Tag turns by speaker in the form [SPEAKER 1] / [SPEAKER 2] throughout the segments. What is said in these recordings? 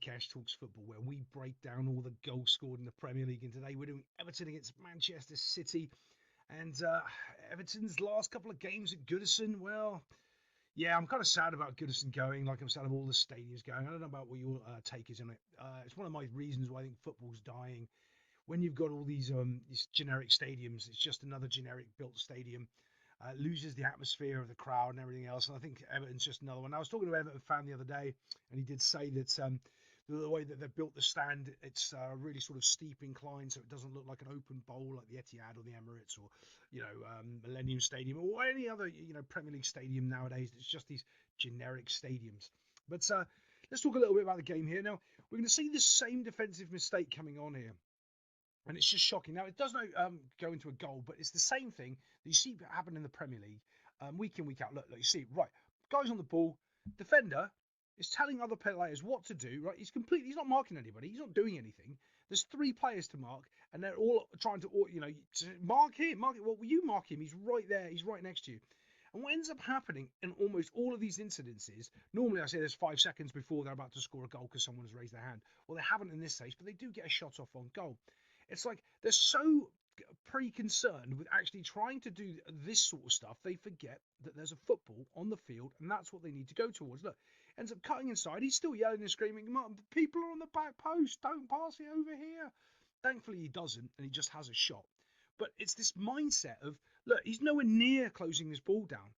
[SPEAKER 1] Cash Talks Football, where we break down all the goals scored in the Premier League. And today we're doing Everton against Manchester City. And Everton's last couple of games at Goodison, well, yeah, I'm kind of sad about Goodison going, like I'm sad about all the stadiums going. I don't know about what your take is on it. It's one of my reasons why I think football's dying. When you've got all these generic stadiums, it's just another generic built stadium. Loses the atmosphere of the crowd and everything else. And I think Everton's just another one. I was talking to an Everton fan the other day, and he did say that the way that they've built the stand, it's really sort of steep incline, so it doesn't look like an open bowl like the Etihad or the Emirates or Millennium Stadium or any other Premier League stadium nowadays. It's just these generic stadiums. But let's talk a little bit about the game here. Now we're going to see the same defensive mistake coming on here. And it's just shocking. Now, it does not go into a goal, but it's the same thing that you see happen in the Premier League week in, week out. Look, you see, right, guys on the ball, defender is telling other players what to do, right? He's not marking anybody. He's not doing anything. There's 3 players to mark, and they're all trying to mark him, mark it. Well, you mark him. He's right there. He's right next to you. And what ends up happening in almost all of these incidences, normally I say there's 5 seconds before they're about to score a goal because someone has raised their hand. Well, they haven't in this case, but they do get a shot off on goal. It's like they're so pre-concerned with actually trying to do this sort of stuff, they forget that there's a football on the field, and that's what they need to go towards. Look, ends up cutting inside. He's still yelling and screaming, people are on the back post, don't pass it over here. Thankfully, he doesn't, and he just has a shot. But it's this mindset of, look, he's nowhere near closing this ball down.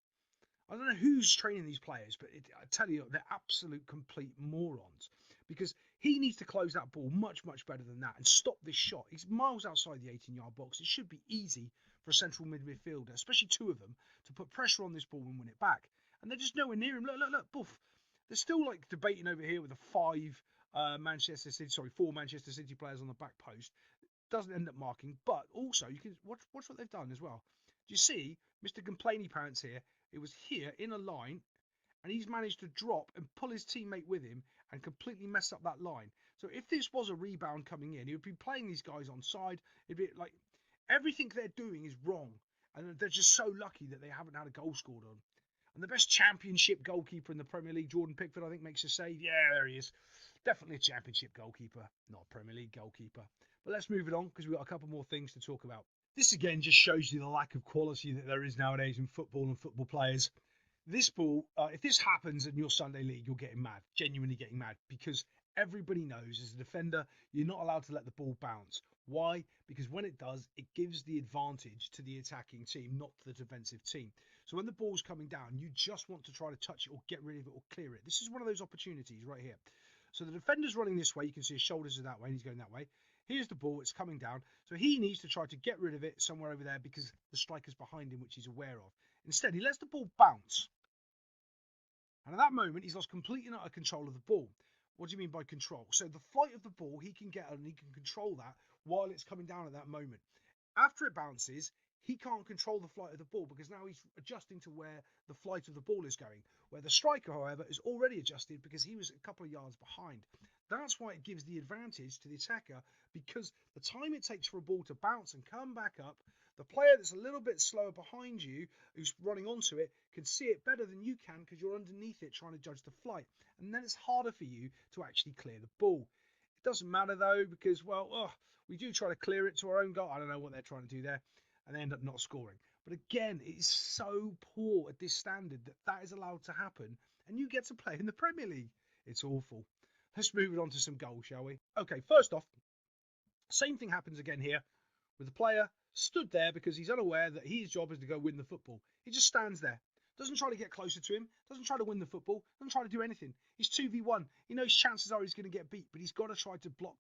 [SPEAKER 1] I don't know who's training these players, but I tell you, they're absolute complete morons. Because he needs to close that ball much, much better than that and stop this shot. He's miles outside the 18-yard box. It should be easy for a central midfielder, especially 2 of them, to put pressure on this ball and win it back. And they're just nowhere near him. Look, boof. They're still like debating over here with the 4 Manchester City players on the back post. Doesn't end up marking, but also you can watch what they've done as well. Do you see Mr. Complainy Pants here? It was here in a line, and he's managed to drop and pull his teammate with him and completely mess up that line. So if this was a rebound coming in, he would be playing these guys on side. It'd be like everything they're doing is wrong, and they're just so lucky that they haven't had a goal scored on. And the best championship goalkeeper in the Premier League, Jordan Pickford, I think makes a save. Yeah, there he is. Definitely a championship goalkeeper, not a Premier League goalkeeper. But let's move it on because we've got a couple more things to talk about. This again just shows you the lack of quality that there is nowadays in football and football players. This ball, if this happens in your Sunday league, you're getting mad, genuinely getting mad, because everybody knows as a defender, you're not allowed to let the ball bounce. Why? Because when it does, it gives the advantage to the attacking team, not to the defensive team. So when the ball's coming down, you just want to try to touch it or get rid of it or clear it. This is one of those opportunities right here. So the defender's running this way. You can see his shoulders are that way and he's going that way. Here's the ball. It's coming down. So he needs to try to get rid of it somewhere over there because the striker's behind him, which he's aware of. Instead, he lets the ball bounce. And at that moment, he's lost complete and utter control of the ball. What do you mean by control? So the flight of the ball, he can get and he can control that while it's coming down at that moment. After it bounces, he can't control the flight of the ball because now he's adjusting to where the flight of the ball is going. Where the striker, however, is already adjusted because he was a couple of yards behind. That's why it gives the advantage to the attacker, because the time it takes for a ball to bounce and come back up, the player that's a little bit slower behind you, who's running onto it, can see it better than you can because you're underneath it trying to judge the flight. And then it's harder for you to actually clear the ball. It doesn't matter though, because, well, we do try to clear it to our own goal. I don't know what they're trying to do there. And they end up not scoring. But again, it is so poor at this standard that is allowed to happen. And you get to play in the Premier League. It's awful. Let's move it on to some goals, shall we? Okay, first off, same thing happens again here with the player stood there because he's unaware that his job is to go win the football. He just stands there. Doesn't try to get closer to him. Doesn't try to win the football. Doesn't try to do anything. He's 2v1. He knows chances are he's going to get beat, but he's got to try to block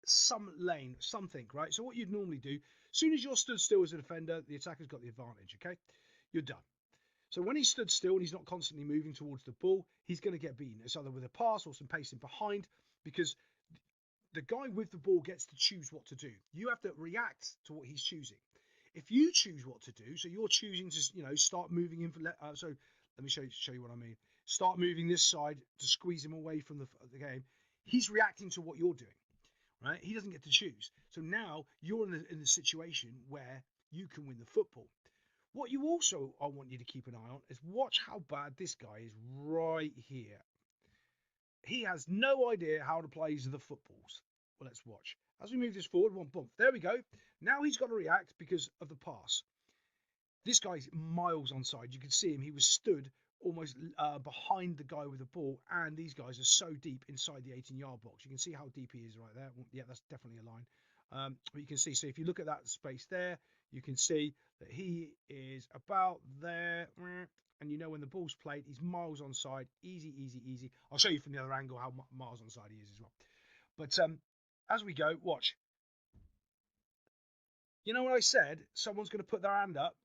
[SPEAKER 1] some lane, something, right? So what you'd normally do, as soon as you're stood still as a defender, the attacker's got the advantage, okay? You're done. So when he's stood still and he's not constantly moving towards the ball, he's going to get beaten. It's either with a pass or some pacing behind, because the guy with the ball gets to choose what to do. You have to react to what he's choosing. If you choose what to do, so you're choosing to, start moving in. So let me show you what I mean. Start moving this side to squeeze him away from the game. He's reacting to what you're doing, right? He doesn't get to choose. So now you're in the situation where you can win the football. What you also, I want you to keep an eye on is watch how bad this guy is right here. he has no idea how to play the footballs. Well, let's watch. As we move this forward, one bump. There we go. Now he's got to react because of the pass. This guy's miles onside. You can see him. He was stood almost behind the guy with the ball, and these guys are so deep inside the 18-yard box. You can see how deep he is right there. Yeah, that's definitely a line. But you can see, so if you look at that space there, you can see that he is about there. And you know when the ball's played, he's miles onside. Easy, easy, easy. I'll show you from the other angle how miles onside he is as well. But as we go, watch. You know what I said? Someone's going to put their hand up,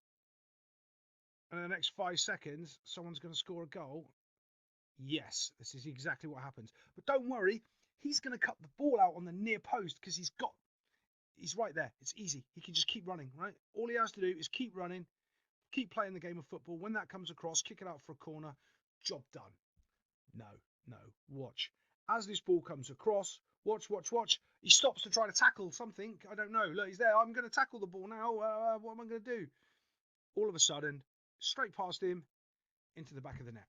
[SPEAKER 1] and in the next 5 seconds, someone's going to score a goal. Yes, this is exactly what happens. But don't worry, he's going to cut the ball out on the near post because he's right there. It's easy. He can just keep running, right? All he has to do is keep running, keep playing the game of football. When that comes across, kick it out for a corner. Job done. No. Watch. As this ball comes across, watch. He stops to try to tackle something. I don't know. Look, he's there. I'm going to tackle the ball now. What am I going to do? All of a sudden, straight past him into the back of the net.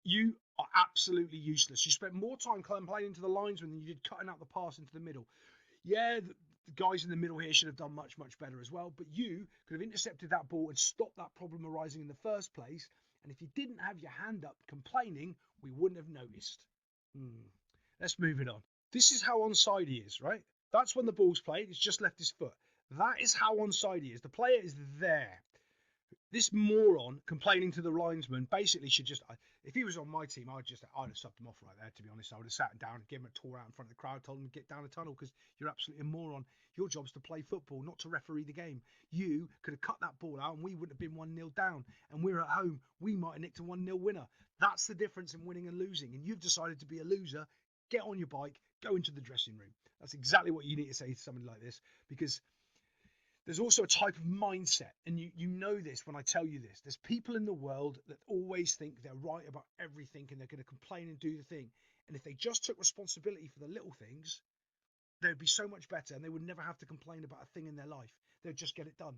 [SPEAKER 1] You are absolutely useless. You spent more time playing into the linesman than you did cutting out the pass into the middle. Yeah, the guys in the middle here should have done much, much better as well. But you could have intercepted that ball and stopped that problem arising in the first place. And if you didn't have your hand up complaining, we wouldn't have noticed. Let's move it on. This is how onside he is, right? That's when the ball's played. It's just left his foot. That is how onside he is. The player is there. This moron complaining to the linesman basically should just, if he was on my team, I'd have subbed him off right there, to be honest. I would have sat him down and given him a tour out in front of the crowd, told him to get down the tunnel because you're absolutely a moron. Your job's to play football, not to referee the game. You could have cut that ball out and we wouldn't have been 1-0 down. And we're at home. We might have nicked a 1-0 winner. That's the difference in winning and losing. And you've decided to be a loser. Get on your bike, go into the dressing room. That's exactly what you need to say to somebody like this, because there's also a type of mindset, and you know this when I tell you this. There's people in the world that always think they're right about everything and they're going to complain and do the thing. And if they just took responsibility for the little things, they would be so much better and they would never have to complain about a thing in their life. They would just get it done.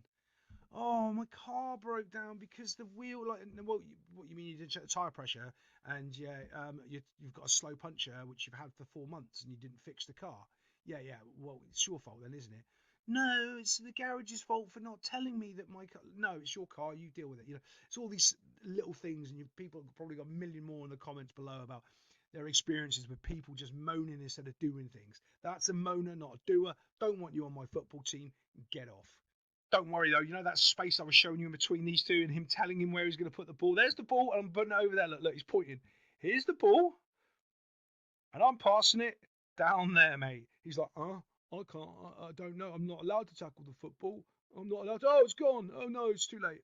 [SPEAKER 1] Oh, my car broke down because the wheel, what you mean you didn't check the tyre pressure and you've got a slow puncture, which you've had for 4 months and you didn't fix the car. Yeah, well, it's your fault then, isn't it? No, it's the garage's fault for not telling me that my car. No, it's your car. You deal with it. It's all these little things, and people have probably got a million more in the comments below about their experiences with people just moaning instead of doing things. That's a moaner, not a doer. Don't want you on my football team. Get off. Don't worry though. You know that space I was showing you in between these two, and him telling him where he's going to put the ball. There's the ball, and I'm putting it over there. Look, he's pointing. Here's the ball, and I'm passing it down there, mate. He's like, I can't, I don't know. I'm not allowed to tackle the football. I'm not allowed to. Oh, it's gone. Oh, no, it's too late.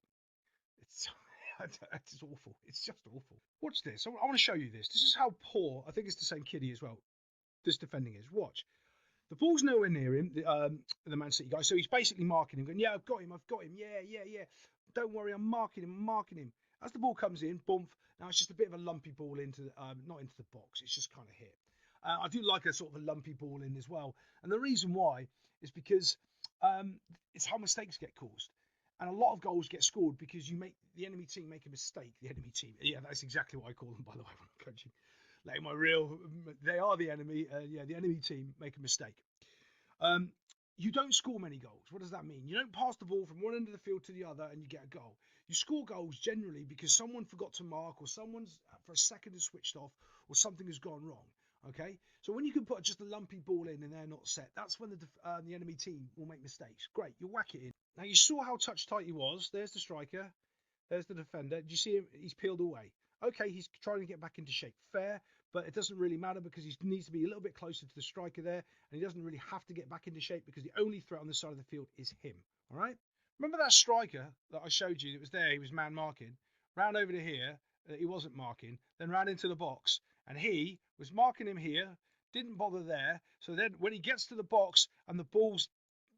[SPEAKER 1] It's awful. It's just awful. Watch this. I want to show you this. This is how poor, I think it's the same kiddie as well, this defending is. Watch. The ball's nowhere near him, the Man City guy. So he's basically marking him, going, yeah, I've got him. Yeah. Don't worry, I'm marking him. As the ball comes in, bump. Now it's just a bit of a lumpy ball not into the box. It's just kind of hit. I do like a sort of a lumpy ball in as well. And the reason why is because it's how mistakes get caused. And a lot of goals get scored because you make the enemy team make a mistake. The enemy team. Yeah, that's exactly what I call them, by the way, when I'm coaching. They are the enemy. The enemy team make a mistake. You don't score many goals. What does that mean? You don't pass the ball from one end of the field to the other and you get a goal. You score goals generally because someone forgot to mark, or someone's for a second has switched off, or something has gone wrong. Okay, so when you can put just a lumpy ball in and they're not set, that's when the enemy team will make mistakes. Great, you whack it in. Now you saw how touch tight he was. There's the striker. There's the defender. Did you see him? He's peeled away. Okay, he's trying to get back into shape. Fair, but it doesn't really matter because he needs to be a little bit closer to the striker there, and he doesn't really have to get back into shape because the only threat on this side of the field is him. All right? Remember that striker that I showed you that was there? He was man marking. Round over to here, he wasn't marking. Then ran into the box, and he was marking him here. Didn't bother there. So then when he gets to the box and the ball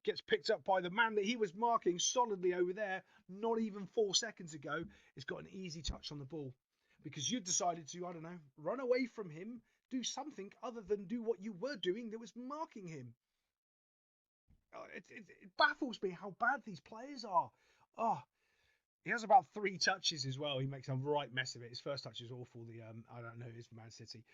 [SPEAKER 1] gets picked up by the man that he was marking solidly over there, not even 4 seconds ago, he's got an easy touch on the ball. Because you decided to, I don't know, run away from him, do something other than do what you were doing that was marking him. It baffles me how bad these players are. He has about 3 touches as well. He makes a right mess of it. His first touch is awful. I don't know, it's Man City.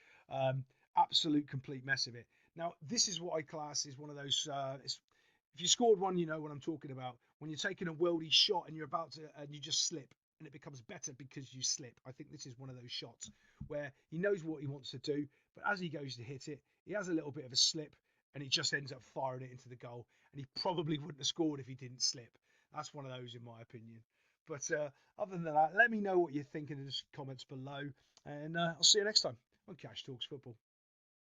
[SPEAKER 1] Absolute complete mess of it. Now, this is what I class is one of those. If you scored one, you know what I'm talking about. When you're taking a worldy shot and you're about to, and you just slip, and it becomes better because you slip. I think this is one of those shots where he knows what he wants to do, but as he goes to hit it, he has a little bit of a slip, and he just ends up firing it into the goal. And he probably wouldn't have scored if he didn't slip. That's one of those, in my opinion. But other than that, let me know what you're thinking in the comments below, and I'll see you next time on Cash Talks Football.